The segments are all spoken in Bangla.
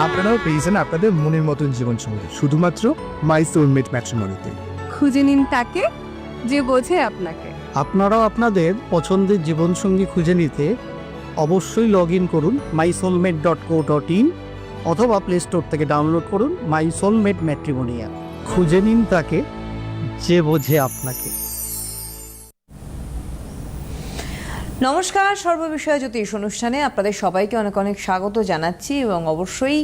আপনারাও পেয়েছেন আপনাদের মনের মতন জীবনসঙ্গী শুধুমাত্র মাই সোলমেট ম্যাট্রিমনিতে। খুঁজে নিন তাকে যে বোঝে আপনাকে। আপনারাও আপনাদের পছন্দের জীবনসঙ্গী খুঁজে নিতে অবশ্যই লগ ইন করুন mysoulmate.co.in অথবা প্লে স্টোর থেকে ডাউনলোড করুন মাই সোলমেট ম্যাট্রিমোনিয়া। খুঁজে নিন তাকে যে বোঝে আপনাকে। নমস্কার, সর্ববিষয় জ্যোতিষ অনুষ্ঠানে আপনাদের সবাইকে অনেক অনেক স্বাগত জানাচ্ছি এবং অবশ্যই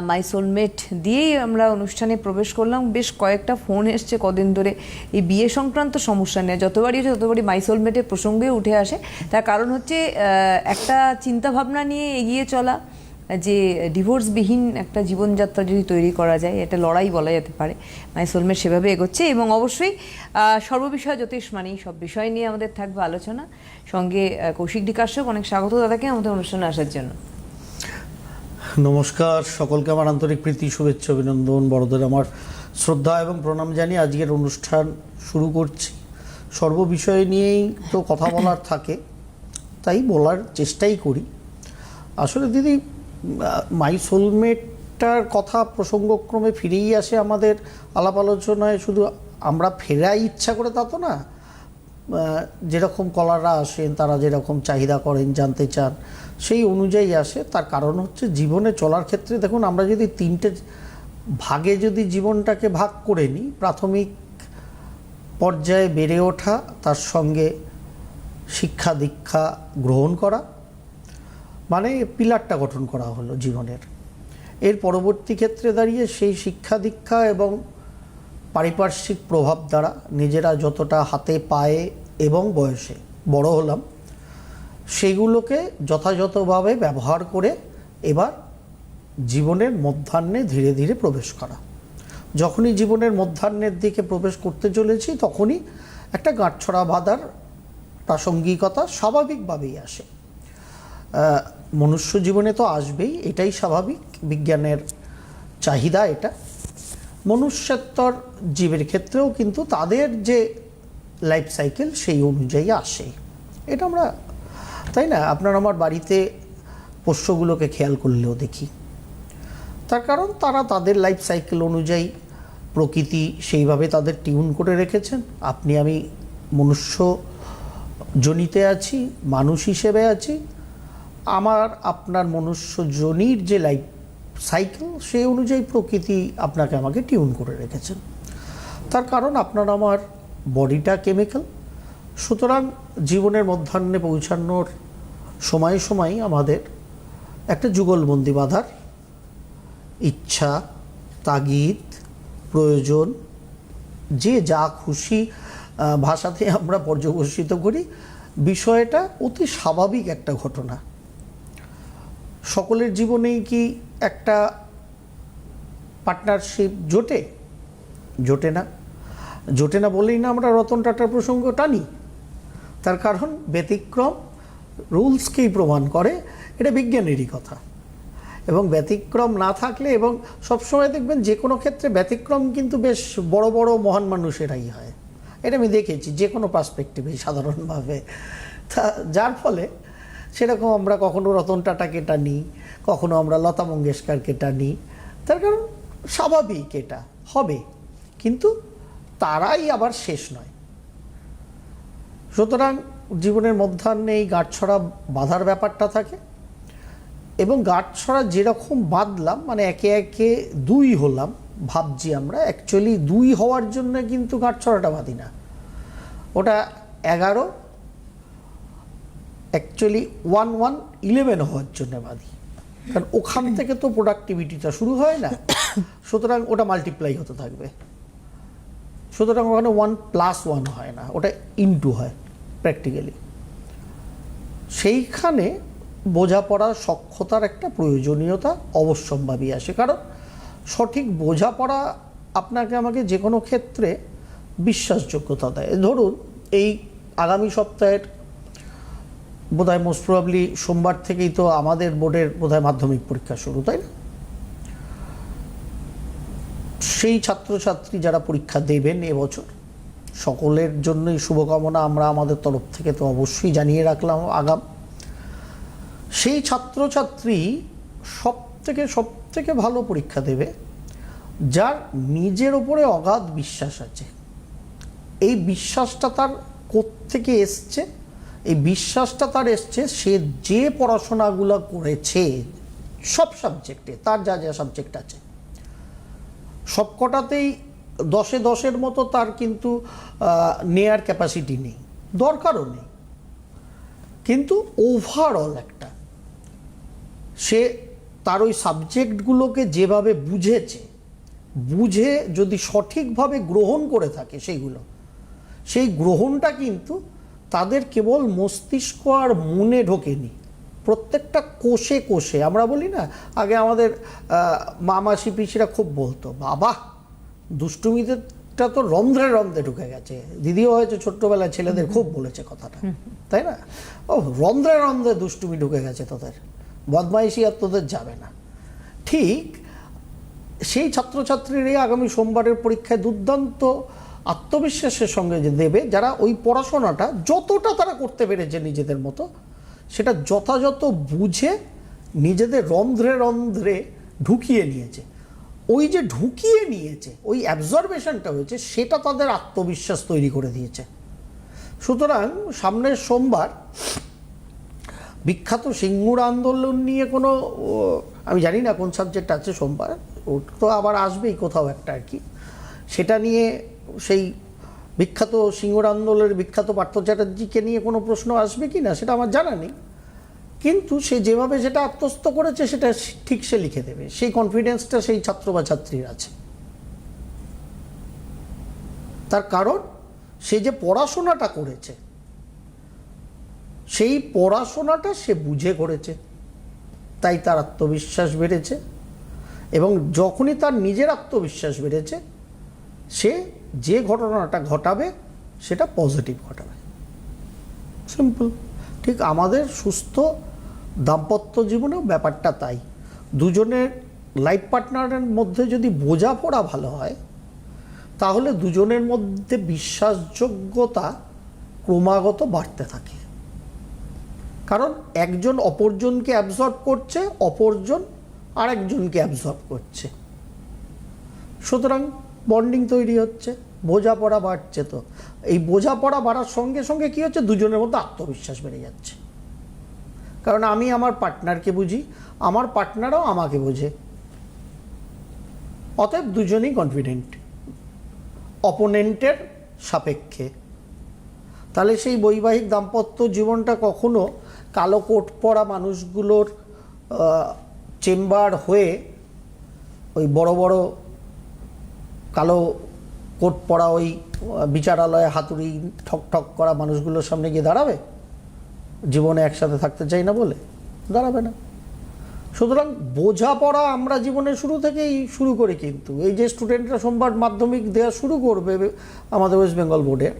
মাই সোলমেট দিয়েই আমরা অনুষ্ঠানে প্রবেশ করলাম। বেশ কয়েকটা ফোন এসছে কদিন ধরে এই বিয়ে সংক্রান্ত সমস্যা নিয়ে, যতবারই মাই সোলমেটের প্রসঙ্গে উঠে আসে। তার কারণ হচ্ছে একটা চিন্তাভাবনা নিয়ে এগিয়ে চলা, যে ডিভোর্সবিহীন একটা জীবনযাত্রা যদি তৈরি করা যায়, এটা লড়াই বলা যেতে পারে। মাই সোলমেট সেভাবে এগোচ্ছে এবং অবশ্যই সর্ববিষয় জ্যোতিষ মানেই সব বিষয় নিয়ে আমাদের থাকবে আলোচনা। সঙ্গে কৌশিক ডিকাশ্যপ, অনেক স্বাগত দাদাকে আমাদের অনুষ্ঠানে আসার জন্য। নমস্কার, সকলকে আমার আন্তরিক প্রীতি, শুভেচ্ছা, অভিনন্দন, বড়দের আমার শ্রদ্ধা এবং প্রণাম জানিয়ে আজকের অনুষ্ঠান শুরু করছি। সর্ববিষয় নিয়েই তো কথা বলার থাকে, তাই বলার চেষ্টাই করি। আসলে দিদি, মাই সোলমেটটার কথা প্রসঙ্গক্রমে ফিরেই আসে আমাদের আলাপ আলোচনায়। শুধু আমরা ফেরাই ইচ্ছা করে তা তো না, যেরকম কলাররা আসেন তারা যেরকম চাহিদা করেন, জানতে চান, সেই অনুযায়ী আসে। তার কারণ হচ্ছে জীবনে চলার ক্ষেত্রে দেখুন, আমরা যদি তিনটে ভাগে যদি জীবনটাকে ভাগ করে নিই, প্রাথমিক পর্যায়ে বেড়ে ওঠা, তার সঙ্গে শিক্ষা দীক্ষা গ্রহণ করা, মানে পিলারটা গঠন করা হলো জীবনের। এর পরবর্তী ক্ষেত্রে দাঁড়িয়ে সেই শিক্ষা দীক্ষা এবং পারিপার্শ্বিক প্রভাব দ্বারা নিজেরা যতটা হাতে পায়ে এবং বয়সে বড় হলাম, সেগুলোকে যথাযথভাবে ব্যবহার করে এবার জীবনের মধ্যাহ্নে ধীরে ধীরে প্রবেশ করা। যখনই জীবনের মধ্যাহ্নের দিকে প্রবেশ করতে চলেছি, তখনই একটা গাঁটছড়া বাঁধার প্রাসঙ্গিকতা স্বাভাবিকভাবেই আসে। মনুষ্য জীবনে তো আসবেই, এটাই স্বাভাবিক, বিজ্ঞানের চাহিদা এটা। মনুষ্যত্বর জীবের ক্ষেত্রেও কিন্তু তাদের যে লাইফ সাইকেল সেই অনুযায়ী আসে, এটা আমরা, তাই না? আপনার আমার বাড়িতে পোষ্যগুলোকে খেয়াল করলেও দেখি। তার কারণ তারা তাদের লাইফ সাইকেল অনুযায়ী প্রকৃতি সেইভাবে তাদের টিউন করে রেখেছেন। আপনি আমি মনুষ্য জনিতে আছি, মানুষ হিসেবে আছি। আমার আপনার মনুষ্য জনির যে লাইফ সাইকেল, সেই অনুযায়ী প্রকৃতি আপনাকে আমাকে টিউন করে রেখেছেন। তার কারণ আপনার আমার বডিটা কেমিক্যাল। সুতরাং জীবনের মধ্যাহ্নে পৌঁছানোর সময় সময় আমাদের একটা যুগলবন্দি বাঁধার ইচ্ছা, তাগিদ, প্রয়োজন, যে যা খুশি ভাষাতে আমরা পর্যবসিত করি, বিষয়টা অতি স্বাভাবিক একটা ঘটনা। সকলের জীবনেই কি একটা পার্টনারশিপ জোটে না? জোটে না বলেই না আমরা রতন টাটার প্রসঙ্গ টানি। তার কারণ ব্যতিক্রম রুলসকেই প্রমাণ করে, এটা বিজ্ঞানেরই কথা। এবং ব্যতিক্রম না থাকলে, এবং সবসময় দেখবেন যে কোনো ক্ষেত্রে ব্যতিক্রম কিন্তু বেশ বড় বড় মহান মানুষেরাই হয়। এটা আমি দেখেছি যে কোনো পার্সপেক্টিভে সাধারণভাবে। তা যার ফলে সেরকম আমরা কখনো রতন টাটাকে টানি, কখনো আমরা লতা মঙ্গেশকরকে টানি। তার কারণ স্বাভাবিক, এটা হবে, কিন্তু তারাই আবার শেষ নয়। সুতরাং জীবনের মধ্যাহ্নে এই গাঁটছড়া বাঁধার ব্যাপারটা থাকে, এবং গাঁটছড়া যেরকম বাঁধলাম, মানে একে একে দুই হলাম ভাবছি আমরা, অ্যাকচুয়ালি দুই হওয়ার জন্য কিন্তু গাঁটছড়াটা বাঁধি না, ওটা 11, অ্যাকচুয়ালি 11 হওয়ার জন্য বাঁধি। কারণ ওখান থেকে তো প্রোডাক্টিভিটিটা শুরু হয় না, সুতরাং ওটা মাল্টিপ্লাই হতে থাকবে। সুতরাং ওখানে 1+1 হয় না, ওটা ইনটু হয় প্র্যাকটিক্যালি। সেইখানে বোঝাপড়া সক্ষতার একটা প্রয়োজনীয়তা অবশ্যম্ভাবী আসে। কারণ সঠিক বোঝাপড়া আপনাকে আমাকে যে কোনো ক্ষেত্রে বিশ্বাসযোগ্যতা দেয়। ধরুন এই আগামী সপ্তাহের বোধহয় মোস্ট প্রবাবলি সোমবার থেকেই তো আমাদের বোর্ডের বোধহয় মাধ্যমিক পরীক্ষা শুরু, তাই না? সেই ছাত্রছাত্রী যারা পরীক্ষা দেবেন এবছর, সকলের জন্যই শুভকামনা আমরা আমাদের তরফ থেকে তো অবশ্যই জানিয়ে রাখলাম আগাম। সেই ছাত্রছাত্রী সব সব থেকে ভালো পরীক্ষা দেবে যার নিজের ওপরে অগাধ বিশ্বাস আছে। এই বিশ্বাসটা তার কোত্থেকে এসছে? এই বিশ্বাসটা তার এসছে সে যে পড়াশোনাগুলো করেছে সব সাবজেক্টে, তার যা যা সাবজেক্ট আছে সবকটাতেই 10-এ 10-এর মতো তার কিন্তু নেয়ার ক্যাপাসিটি নেই, দরকারও নেই, কিন্তু ওভারঅল একটা সে তার ওই সাবজেক্টগুলোকে যেভাবে বুঝে যদি সঠিকভাবে গ্রহণ করে থাকে সেই গ্রহণটা কিন্তু তাদের কেবল মস্তিষ্ক আর মনে ঢোকেনি, প্রত্যেকটা কোষে কোষে। আমরা বলি না, আগে আমাদের মামাসি পিসিরা খুব বলতো, বাবা দুষ্টুমিটা তো রন্ধ্রে রন্ধ্রে ঢুকে গেছে। দিদিও হয়তো ছোট্টবেলায় ছেলেদের খুব বলেছে কথাটা, তাই না? ও রন্ধ্রে রন্ধ্রে দুষ্টুমি ঢুকে গেছে তোদের, বদমাইশি আর তোদের যাবে না। ঠিক সেই ছাত্রছাত্রীরাই আগামী সোমবারের পরীক্ষায় দুর্দান্ত আত্মবিশ্বাসের সঙ্গে যে দেবে, যারা ওই পড়াশোনাটা যতটা তারা করতে পেরেছে নিজেদের মতো সেটা যথাযথ বুঝে নিজেদের রন্ধ্রে রন্ধ্রে ঢুকিয়ে নিয়েছে। ওই যে ঢুকিয়ে নিয়েছে, ওই অ্যাবজর্বেশনটা হয়েছে, সেটা তাদের আত্মবিশ্বাস তৈরি করে দিয়েছে। সুতরাং সামনের সোমবার বিখ্যাত সিঙ্গুর আন্দোলন নিয়ে কোনো, আমি জানি না কোন সাবজেক্ট আছে সোমবার, ওটা তো আবার আসবেই কোথাও একটা আর কি, সেটা নিয়ে সেই বিখ্যাত সিঙ্গুর আন্দোলনের বিখ্যাত পার্থ চ্যাটার্জিকে নিয়ে কোনো প্রশ্ন আসবে কি না সেটা আমার জানা নেই, কিন্তু সে যেভাবে সেটা আত্মস্থ করেছে সেটা ঠিক সে লিখে দেবে, সেই কনফিডেন্সটা সেই ছাত্র বা ছাত্রীর আছে। তার কারণ সে যে পড়াশোনাটা করেছে সেই পড়াশোনাটা সে বুঝে করেছে, তাই তার আত্মবিশ্বাস বেড়েছে। এবং যখনই তার নিজের আত্মবিশ্বাস বেড়েছে সে যে ঘটনাটা ঘটাবে সেটা পজিটিভ ঘটাবে, সিম্পল। ঠিক আমাদের সুস্থ দাম্পত্য জীবনেও ব্যাপারটা তাই। দুজনের লাইফ পার্টনারের মধ্যে যদি বোঝাপড়া ভালো হয় তাহলে দুজনের মধ্যে বিশ্বাসযোগ্যতা ক্রমাগত বাড়তে থাকে, কারণ একজন অপরজনকে অ্যাবজর্ব করছে, অপরজন আরেকজনকে অ্যাবজর্ব করছে, সুতরাং বন্ডিং তৈরি হচ্ছে, বোঝাপড়া বাড়ছে। তো এই বোঝাপড়া বাড়ার সঙ্গে সঙ্গে কী হচ্ছে, দুজনের মধ্যে আত্মবিশ্বাস বেড়ে যাচ্ছে, কারণ আমি আমার পার্টনারকে বুঝি, আমার পার্টনারও আমাকে বোঝে, অতএব দুজনেই কনফিডেন্ট অপোনেন্টের সাপেক্ষে। তাহলে সেই বৈবাহিক দাম্পত্য জীবনটা কখনো কালো কোট পরা মানুষগুলোর চেম্বার হয়ে ওই বড় বড় কালো কোট পরা ওই বিচারালয়ে হাতুড়ি ঠক ঠক করা মানুষগুলোর সামনে গিয়ে দাঁড়াবে? জীবনে একসাথে থাকতে চাই না বলে দাঁড়াবে না। সুতরাং বোঝাপড়া আমরা জীবনের শুরু থেকেই শুরু করি, কিন্তু এই যে স্টুডেন্টরা সোমবার মাধ্যমিক দেওয়া শুরু করবে আমাদের ওয়েস্ট বেঙ্গল বোর্ডের,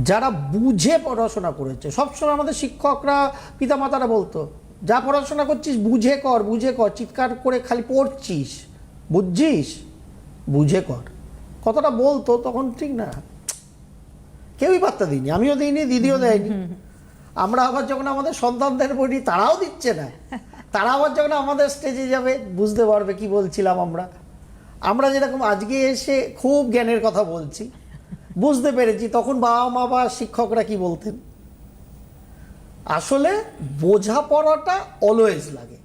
যারা বুঝে পড়াশোনা করেছে, সবসময় আমাদের শিক্ষকরা পিতামাতারা বলতো, যা পড়াশোনা করছিস বুঝে কর, চিৎকার করে খালি পড়ছিস, বুঝছিস, বুঝে কর, কথাটা বলতো তখন, ঠিক না? কেউই পাত্তা দিইনি, আমিও দিইনি, দিদিও দেয়নি। আমরা আবার যখন আমাদের সন্তানদের বলি তারাও দিচ্ছে না, তারা আবার যখন আমাদের স্টেজে যাবে বুঝতে পারবে কি বলছিলাম আমরা যেরকম আজকে এসে খুব জ্ঞানের কথা বলছি, বুঝতে পেরেছি তখন বাবা মা বা শিক্ষকরা কি বলতেন। আসলে বোঝাপড়াটা অলওয়েজ লাগে,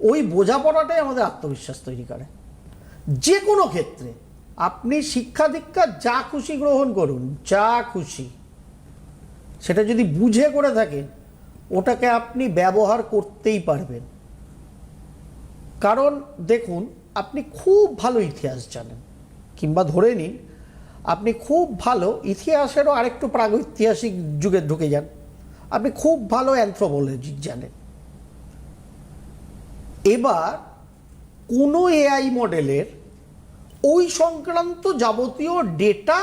ওই বোঝাপড়াটাই আমাদের আত্মবিশ্বাস তৈরি করে। যে কোনো ক্ষেত্রে আপনি শিক্ষা দীক্ষা যা খুশি গ্রহণ করুন, যা খুশি, সেটা যদি বুঝে করে থাকেন ওটাকে আপনি ব্যবহার করতেই পারবেন। কারণ দেখুন, আপনি খুব ভালো ইতিহাস জানেন, কিংবা ধরে নিন আপনি খুব ভালো ইতিহাসেরও আরেকটু প্রাগৈতিহাসিক যুগে ঢুকে যান, আপনি খুব ভালো অ্যানথ্রোপোলজি জানেন। এবার কোনো এআই মডেলের ওই সংক্রান্ত যাবতীয় ডেটা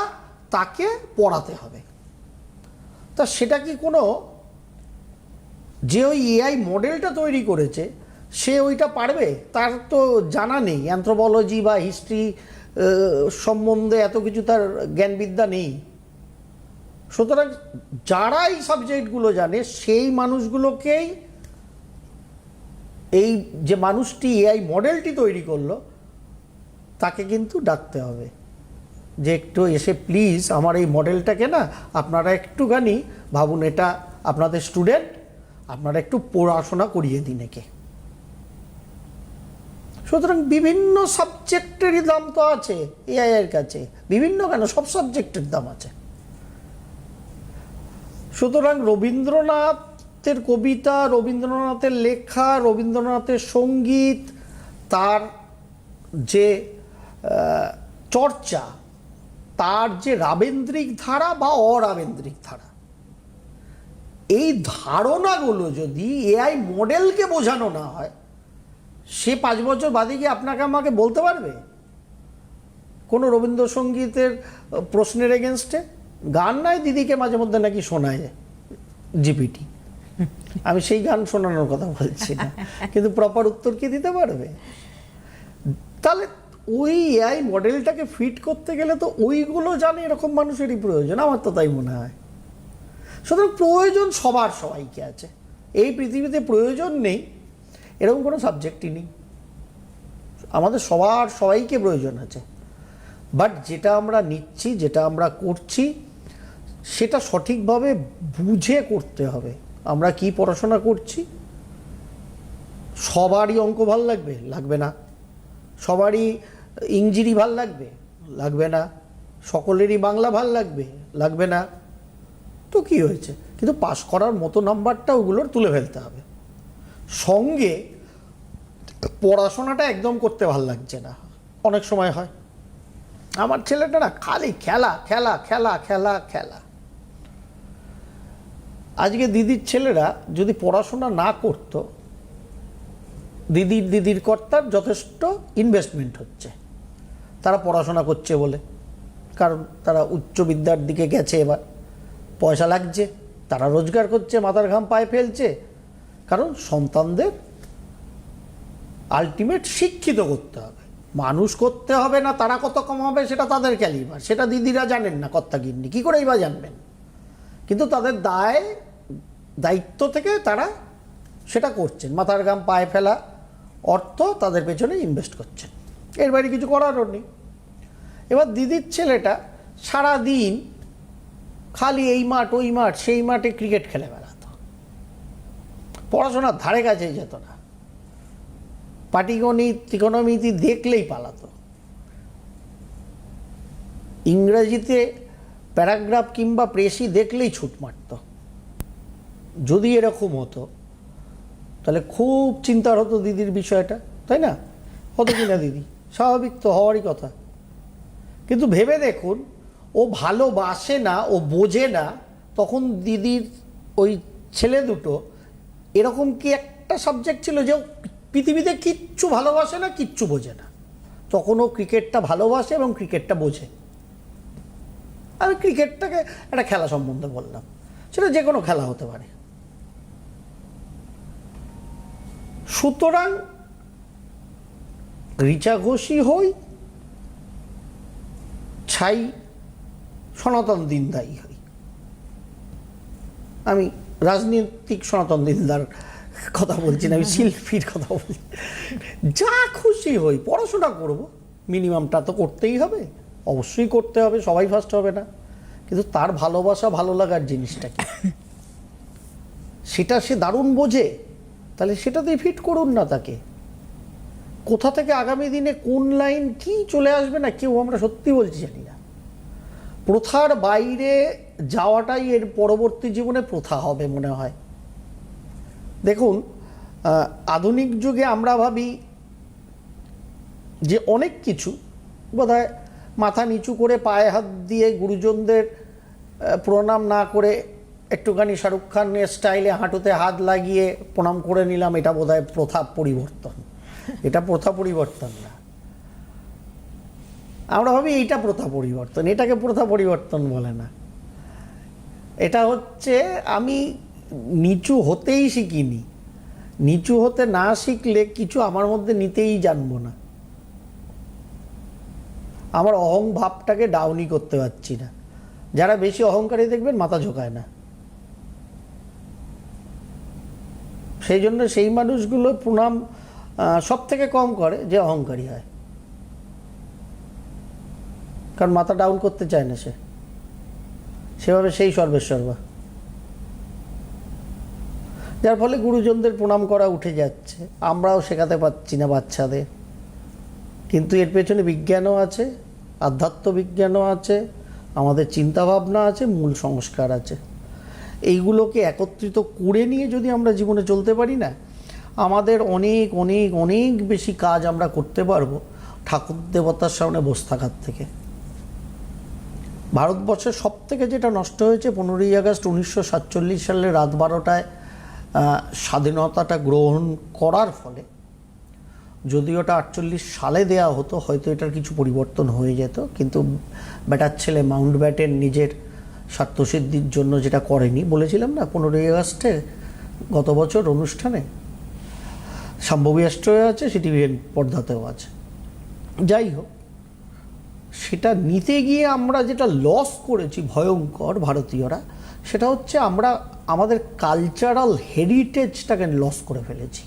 তাকে পড়াতে হবে, তা সেটা কি কোনো, যে ওই এআই মডেলটা তৈরি করেছে সে ওইটা পারবে? তার তো জানা নেই, অ্যানথ্রোপোলজি বা হিস্ট্রি সম্বন্ধে এত কিছু তার জ্ঞানবিদ্যা নেই। সুতরাং যারা এই সাবজেক্টগুলো জানে সেই মানুষগুলোকেই এই যে মানুষটি এআই মডেলটি তৈরি করলো তাকে কিন্তু ডাকতে হবে যে একটু এসে প্লিজ আমার এই মডেলটাকে না আপনারা একটুখানি ভাবুন, এটা আপনাদের স্টুডেন্ট, আপনারা একটু পড়াশোনা করিয়ে দিন একে। সুতরাং বিভিন্ন সাবজেক্টেরই দাম তো আছে এআই এর কাছে, বিভিন্ন কেন, সব সাবজেক্টের দাম আছে। সুতরাং রবীন্দ্রনাথের কবিতা, রবীন্দ্রনাথের লেখা, রবীন্দ্রনাথের সঙ্গীত, তার যে চর্চা, তার যে রাবেন্দ্রিক ধারা বা অরাবেন্দ্রিক ধারা, এই ধারণাগুলো যদি এআই মডেলকে বোঝানো না হয়, সে 5 বছর বাদে গিয়ে আপনাকে আমাকে বলতে পারবে কোনো রবীন্দ্রসঙ্গীতের প্রশ্নের এগেনস্টে? গান নয়, দিদিকে মাঝে মধ্যে নাকি শোনায় জিপিটি, আমি সেই গান শোনানোর কথা বলছি না, কিন্তু প্রপার উত্তর কি দিতে পারবে? তাহলে ওই এআই মডেলটাকে ফিট করতে গেলে তো ওইগুলো জানে এরকম মানুষেরই প্রয়োজন, আমার তো তাই মনে হয়। সুতরাং প্রয়োজন সবার, সবাইকে আছে। এই পৃথিবীতে প্রয়োজন নেই এরকম কোনো সাবজেক্টই নেই, আমাদের সবার সবাইকে প্রয়োজন আছে। বাট যেটা আমরা নিচ্ছি, যেটা আমরা করছি, সেটা সঠিকভাবে বুঝে করতে হবে। আমরা কি পড়াশোনা করছি? সবারই অঙ্ক ভাল লাগবে? লাগবে না। সবারই ইংরেজি ভাল লাগবে? লাগবে না। সকলেরই বাংলা ভাল লাগবে? লাগবে না। তো কি হয়েছে? কিন্তু পাস করার মতো নাম্বারটা ওগুলোর তুলে ফেলতে হবে। সঙ্গে পড়াশোনাটা একদম করতে ভাল লাগছে না, অনেক সময় হয়। আমার ছেলেটা না খালি খেলা খেলা খেলা খেলা খেলা। আজকে দিদির ছেলেরা যদি পড়াশোনা না করতো, দিদির কর্তার যথেষ্ট ইনভেস্টমেন্ট হচ্ছে, তারা পড়াশোনা করছে বলে, কারণ তারা উচ্চ বিদ্যার দিকে গেছে, এবার পয়সা লাগছে, তারা রোজগার করছে, মাথার ঘাম পায়ে ফেলছে, কারণ সন্তানদের আলটিমেট শিক্ষিত করতে হবে, মানুষ করতে হবে। না তারা কত কমাবে সেটা তাদের ক্যালিবার, সেটা দিদিরা জানেন না, কর্তা গিন্নি কী করেই বা জানবেন, কিন্তু তাদের দায়িত্ব থেকে তারা সেটা করছেন, মাথার ঘাম পায়ে ফেলা অর্থ তাদের পেছনে ইনভেস্ট করছেন, এর বাইরে কিছু করারও নেই। এবার দিদির ছেলেটা সারাদিন খালি এই মাঠ ওই মাঠ সেই মাঠে ক্রিকেট খেলে বেড়াতো, পড়াশোনার ধারে কাছে যেত না, পাটিগণিত ত্রিকোণমিতি দেখলেই পালাতো, ইংরেজিতে প্যারাগ্রাফ কিংবা প্রেসি দেখলেই ছুট মারত। যদি এরকম হতো তাহলে খুব চিন্তার হতো দিদির বিষয়টা, তাই না? হতো কি না দিদি? স্বাভাবিক তো, হওয়ারই কথা। কিন্তু ভেবে দেখুন, ও ভালোবাসে না, ও বোঝে না, তখন দিদির ওই ছেলে দুটো এরকম কি একটা সাবজেক্ট ছিল যে পৃথিবীতে কিচ্ছু ভালোবাসে না, কিচ্ছু বোঝে না, তখন ও ক্রিকেটটা ভালোবাসে এবং ক্রিকেটটা বোঝে। আমি ক্রিকেটটাকে একটা খেলা সম্বন্ধে বললাম, সেটা যে কোনো খেলা হতে পারে। সুতরাং রিচা ঘোষই হই, ছাই সনাতন দিনদাই হই, আমি রাজনীতিক সনাতন দিনদার কথা বলছি না, আমি শিল্পীর কথা বলছি। যা খুশি হই, পড়াশোনা করব, মিনিমামটা তো করতেই হবে, অবশ্যই করতে হবে, সবাই ফার্স্ট হবে না, কিন্তু তার ভালোবাসা ভালো লাগার জিনিসটা কি সেটা সে দারুণ বোঝে, তাহলে সেটাতেই ফিট করুন না তাকে। কোথা থেকে আগামী দিনে কোন লাইন কি চলে আসবে না কেউ আমরা সত্যি বলছি জানি না। প্রথার বাইরে যাওয়াটাই এর পরবর্তী জীবনে প্রথা হবে মনে হয়। দেখুন, আধুনিক যুগে আমরা ভাবি যে অনেক কিছু বোধহয় মাথা নিচু করে পায়ে হাত দিয়ে গুরুজনদের প্রণাম না করে একটুখানি শাহরুখ খানের স্টাইলে হাঁটুতে হাত লাগিয়ে প্রণাম করে নিলাম, এটা বোধহয় প্রথা পরিবর্তন। এটা প্রথা পরিবর্তন না, আমরা ভাবি এইটা প্রথা পরিবর্তন, এটাকে প্রথা পরিবর্তন বলে না। এটা হচ্ছে আমি নিচু হতেই শিখিনি, নিচু হতে না শিখলে কিছু আমার মধ্যে নিতেই জানবো না, আমার অহং ভাবটাকে ডাউনই করতে পারছি না। যারা বেশি অহংকারী দেখবেন মাথা ঝোঁকায় না, সেই জন্য সেই মানুষগুলো প্রণাম সব থেকে কম করে যে অহংকারী হয়, কারণ মাথা ডাউন করতে চায় না সেভাবে সেই সর্বেসর্বা, যার ফলে গুরুজনদের প্রণাম করা উঠে যাচ্ছে। আমরাও শেখাতে পারছি না বাচ্চাদের, কিন্তু এর পেছনে বিজ্ঞানও আছে, আধ্যাত্ম বিজ্ঞানও আছে, আমাদের চিন্তাভাবনা আছে, মূল সংস্কার আছে। এইগুলোকে একত্রিত করে নিয়ে যদি আমরা জীবনে চলতে পারি না, আমাদের অনেক অনেক অনেক বেশি কাজ আমরা করতে পারবো ঠাকুর দেবতার সামনে বসে থাকার থেকে। ভারতবর্ষের সব থেকে যেটা নষ্ট হয়েছে 15ই আগস্ট 1947 সালে রাত 12টায় স্বাধীনতাটা গ্রহণ করার ফলে, যদি ওটা 48 সালে দেয়া হতো হয়তো এটার কিছু পরিবর্তন হয়ে যেত, কিন্তু ব্যাটার ছেলে মাউন্ট ব্যাটেন নিজের স্বার্থসিদ্ধির জন্য যেটা করেনি, বলেছিলাম না 15ই আগস্টে গত বছর অনুষ্ঠানে, শাম্ভবী অ্যাস্ট্রোয় আছে, সিটিভিএন পর্দাতেও আছে। যাই হোক, সেটা নিতে গিয়ে আমরা যেটা লস করেছি ভয়ঙ্কর ভারতীয়রা, সেটা হচ্ছে আমরা আমাদের কালচারাল হেরিটেজটাকে লস করে ফেলেছি।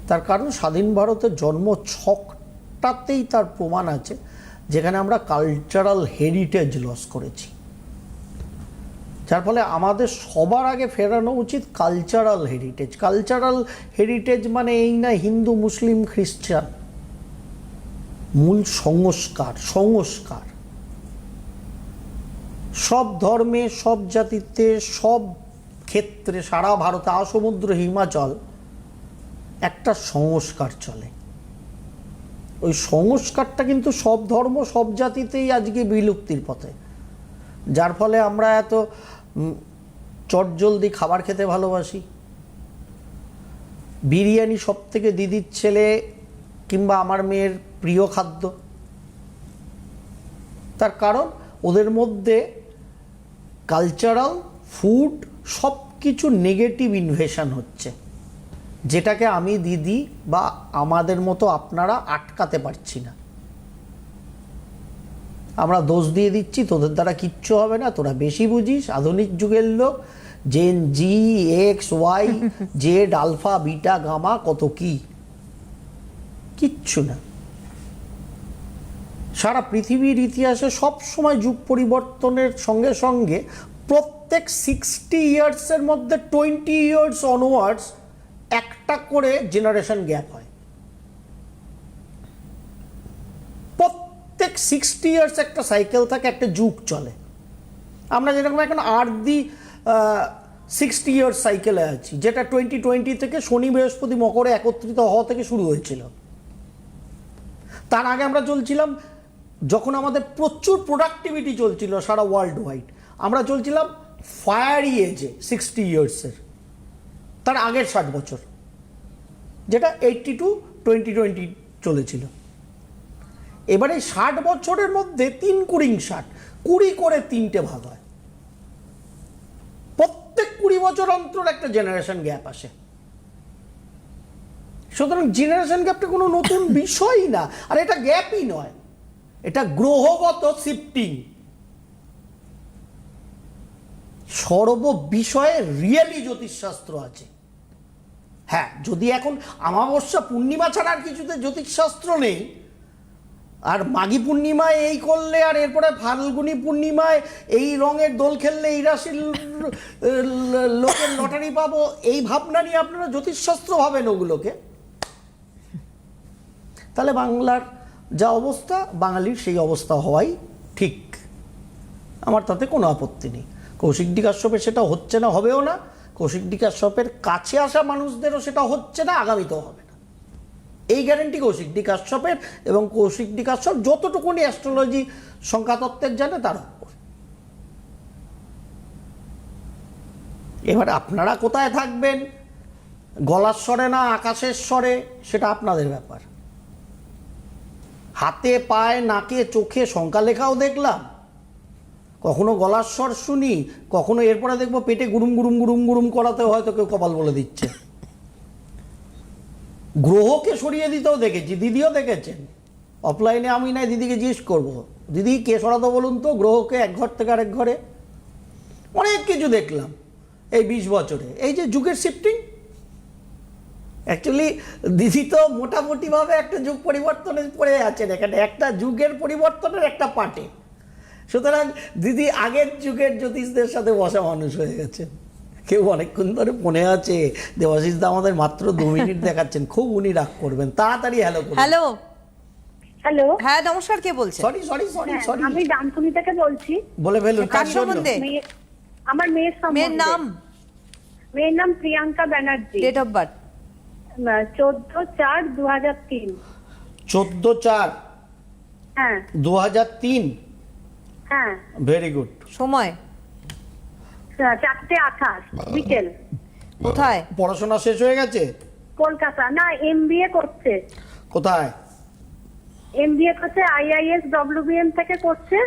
তার কারণ স্বাধীন ভারতের জন্ম ছকটাতেই তার প্রমাণ আছে, যেখানে আমরা কালচারাল হেরিটেজ লস করেছি। যার ফলে আমাদের সবার আগে ফেরানো উচিত কালচারাল হেরিটেজ। কালচারাল হেরিটেজ মানে এই না হিন্দু মুসলিম খ্রিস্টান, মূল সংস্কার। সব ধর্মে, সব জাতিতে, সব ক্ষেত্রে সারা ভারতে আসমুদ্র হিমাচল একটা সংস্কার চলে। ওই সংস্কারটা কিন্তু সব ধর্ম সব জাতিতেই আজকে বিলুপ্তির পথে, যার ফলে আমরা এত চটজলদি খাবার খেতে ভালোবাসি। বিরিয়ানি সব থেকে দিদির ছেলে কিংবা আমার মেয়ের প্রিয় খাদ্য, তার কারণ ওদের মধ্যে কালচারাল ফুড সব কিছু নেগেটিভ ইনভেশন হচ্ছে, যেটাকে আমি দিদি বা আমাদের মতো আপনারা আটকাতে পারছি না। আমরা দোষ দিয়ে দিচ্ছি, তোদের দ্বারা কিচ্ছু হবে না, তোরা বেশি বুঝিস, আধুনিক যুগের লোক, gen Z, X, Y, Z, alpha, beta, gamma, কত কি, কিচ্ছু না। সারা পৃথিবীর ইতিহাসে সব সময় যুগ পরিবর্তনের সঙ্গে সঙ্গে প্রত্যেক 60 ইয়ার্সের মধ্যে 20 ইয়ার্স অনওয়ার্ডস একটা করে জেনারেশন গ্যাপ হয়। প্রত্যেক 60 ইয়ার্স একটা সাইকেল থাকে, একটা যুগ চলে। আমরা যেরকম এখন আর্দি 60 ইয়ার্স সাইকেলে আছি, যেটা 2020 থেকে শনি বৃহস্পতি মকরে একত্রিত হওয়া থেকে শুরু হয়েছিল। তার আগে আমরা চলছিলাম, যখন আমাদের প্রচুর প্রোডাক্টিভিটি চলছিল সারা ওয়ার্ল্ড ওয়াইড, আমরা চলছিলাম ফায়ারি এজে 60 ইয়ার্সের, তার আগের 60 বছর, যেটা 80 টু 2020 চলেছিল। এবারে 60 বছরের মধ্যে 3 কুড়িং 60, 20 করে 3টে ভাগ হয়। প্রত্যেক 20 বছর অন্তর একটা জেনারেশন গ্যাপ আসে। সুতরাং জেনারেশন গ্যাপটা কোনো নতুন বিষয়ই না, আর এটা গ্যাপই নয়, এটা গ্রহগত শিফটিং। সর্ব বিষয়ে রিয়েলি জ্যোতিষশাস্ত্র আছে। হ্যাঁ, যদি এখন অমাবস্যা পূর্ণিমা ছাড়া আর কিছুতে জ্যোতিষশাস্ত্র নেই, আর মাঘী পূর্ণিমায় এই করলে, আর এরপরে ফাল্গুনী পূর্ণিমায় এই রঙের দোল খেললে এই রাশির লোকের লটারি পাবো, এই ভাবনা নিয়ে আপনারা জ্যোতিষশাস্ত্র ভাবেন ওগুলোকে, তাহলে বাংলার যা অবস্থা, বাঙালির সেই অবস্থা হওয়াই ঠিক। আমার তাতে কোনো আপত্তি নেই। কৌশিক-ডি কাশ্যপের সেটা হচ্ছে না, হবেও না। কৌশিক-ডি কাশ্যপের কাছে আসা মানুষদেরও সেটা হচ্ছে না, আগামীতেও হবে না, এই গ্যারেন্টি কৌশিক-ডি কাশ্যপের। এবং কৌশিক-ডি কাশ্যপ যতটুকুনি অ্যাস্ট্রোলজি সংখ্যাতত্ত্বের জানে তার উপর। এবার আপনারা কোথায় থাকবেন, গলার স্বরে না আকাশের স্বরে, সেটা আপনাদের ব্যাপার। হাতে পায়ে নাকে চোখে সংখ্যা লেখাও দেখলাম, কখনো গলার স্বর শুনি, কখনো এরপরে দেখবো পেটে গুরুম গুরুম গুরুম গুরুম করাতে হয়তো কেউ কপাল বলে দিচ্ছে। গ্রহকে সরিয়ে দিতেও দেখেছি, দিদিও দেখেছেন। অফলাইনে আমি নাই দিদিকে জিজ্ঞেস করবো, দিদি কে সরাতো বলুন তো গ্রহকে এক ঘর থেকে আরেক ঘরে। অনেক কিছু দেখলাম এই 20 বছরে। এই যে যুগের শিফটিং, অ্যাকচুয়ালি দিদি তো মোটামুটিভাবে একটা যুগ পরিবর্তনে পড়ে আছেন, এখানে একটা যুগের পরিবর্তনের একটা পার্টে। সুতরাং দিদি আগের যুগের জ্যোতিষদের সাথে বসা মানুষ হয়ে গেছেন। কেউ অনেকক্ষণ ধরে মনে আছে দেবাশিস দা আমাদের মাত্র 2 মিনিট দেখাচ্ছেন, খুব উনি রাগ করবেন, তাড়াতাড়ি হ্যালো করুন। হ্যালো, হ্যালো, হ্যাঁ নমস্কার, কে বলছেন? সরি সরি সরি হ্যাঁ, সরি, আমি ডানকুনি থেকে বলছি। বলে ফেলুন কার কার জন্য? সম্বন্ধে? আমার মেয়ের মেয়ের সম্বন্ধে। নাম, মেয়ের নাম Priyanka Banerjee. Date of birth? 14/4/2003। 14/4 হ্যাঁ 2003। হ্যাঁ, ভেরি গুড। সময়? 4:28 বিকেল। কোথায়? পড়াশোনা শেষ হয়ে গেছে? কলকাতা। না, এমবিএ করছে। কোথায়? এমবিএ করছে আইআইএস ডব্লিউবিএম থেকে করছে,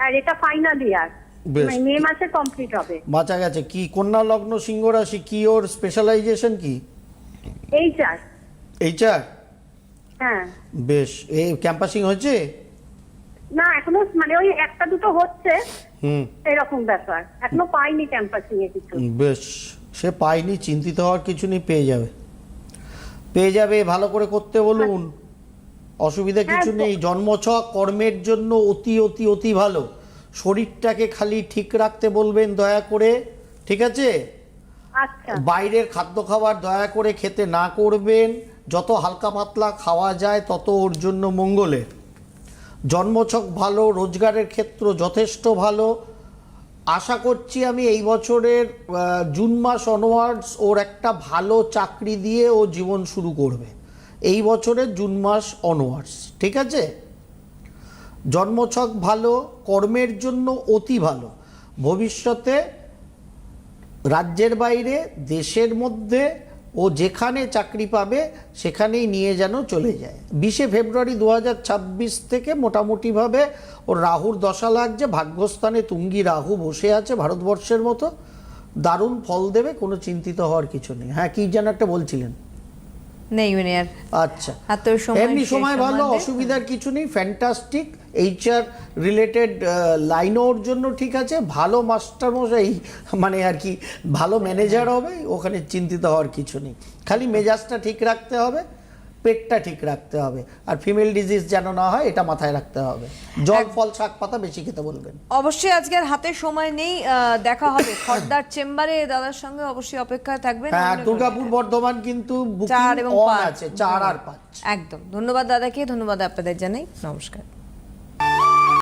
আর এটা ফাইনাল ইয়ার, বেশ। মে মাসে কমপ্লিট হবে। বাঁচা গেছে। কি কন্যা লগ্ন সিংহ রাশি, কি ওর স্পেশালাইজেশন কি? এইচআর। এইচআর? হ্যাঁ। বেশ। এই ক্যাম্পাসিং হয়েছে? না, এখনো মানে ওই একটা দুটো হচ্ছে, হুম, এরকম ব্যাপার, এখনো পাইনি ক্যাম্পাসিং এ কিছু। বেশ। সে পায়নি, চিন্তিত হওয়ার কিছু নেই, পেয়ে যাবে, পেয়ে যাবে। ভালো করে করতে বলুন, অসুবিধা কিছু নেই। জন্মছক কর্মের জন্য অতি অতি অতি ভালো। শরীরটাকে খালি ঠিক রাখতে বলবেন দয়া করে, ঠিক আছে? আচ্ছা। বাইরের খাদ্য খাবার দয়া করে খেতে না করবেন, যত হালকা পাতলা খাওয়া যায় তত ওর জন্য মঙ্গলের। জন্মছক ভালো, রোজগারের ক্ষেত্র যথেষ্ট ভালো। আশা করছি আমি এই বছরের জুন মাস অনওয়ার্ডস ওর একটা ভালো চাকরি দিয়ে ও জীবন শুরু করবে, এই বছরের জুন মাস অনওয়ার্ডস, ঠিক আছে? জন্মছক ভালো, কর্মের জন্য অতি ভালো। ভবিষ্যতে রাজ্যের বাইরে দেশের মধ্যে ও যেখানে চাকরি পাবে সেখানেই নিয়ে যেন চলে যায়। 20 ফেব্রুয়ারি 2026 থেকে মোটামুটিভাবে ওর রাহুর দশা লাগছে, ভাগ্যস্থানে তুঙ্গি রাহু বসে আছে ভারতবর্ষের মতো, দারুণ ফল দেবে, কোনো চিন্তিত হওয়ার কিছু নেই। হ্যাঁ, কি যেন একটা বলছিলেন? নেই মানে আর। আচ্ছা, আর তোর সময় এমনি শেষ সময় ভালো, সম্বন্ধে? অসুবিধার কিছু নেই, ফ্যান্টাস্টিক। এইচআর রিলেটেড লাইনও ওর জন্য ঠিক আছে, ভালো মাস্টার মশাই মানে আর কি ভালো ম্যানেজার হবে, ওখানে চিন্তিত হওয়ার কিছু নেই। খালি মেজাজটা ঠিক রাখতে হবে, পেটটা ঠিক রাখতে হবে, আর ফিমেল ডিজিজ যেন না হয় এটা মাথায় রাখতে হবে। জল ফল শাক পাতা বেশি খেতে বলবেন। অবশ্যই আজকে আর হাতে সময় নেই, দেখা হবে খর্দার চেম্বারে, দাদার সঙ্গে অবশ্যই অপেক্ষায় থাকবেন। হ্যাঁ, মনে দুর্গাপুর করবেন। বর্ধমান কিন্তু 4 এবং বুকিং অন 5 আছে, 4 আর 5। একদম। ধন্যবাদ দাদাকে, ধন্যবাদ আপনাদের জানাই, নমস্কার।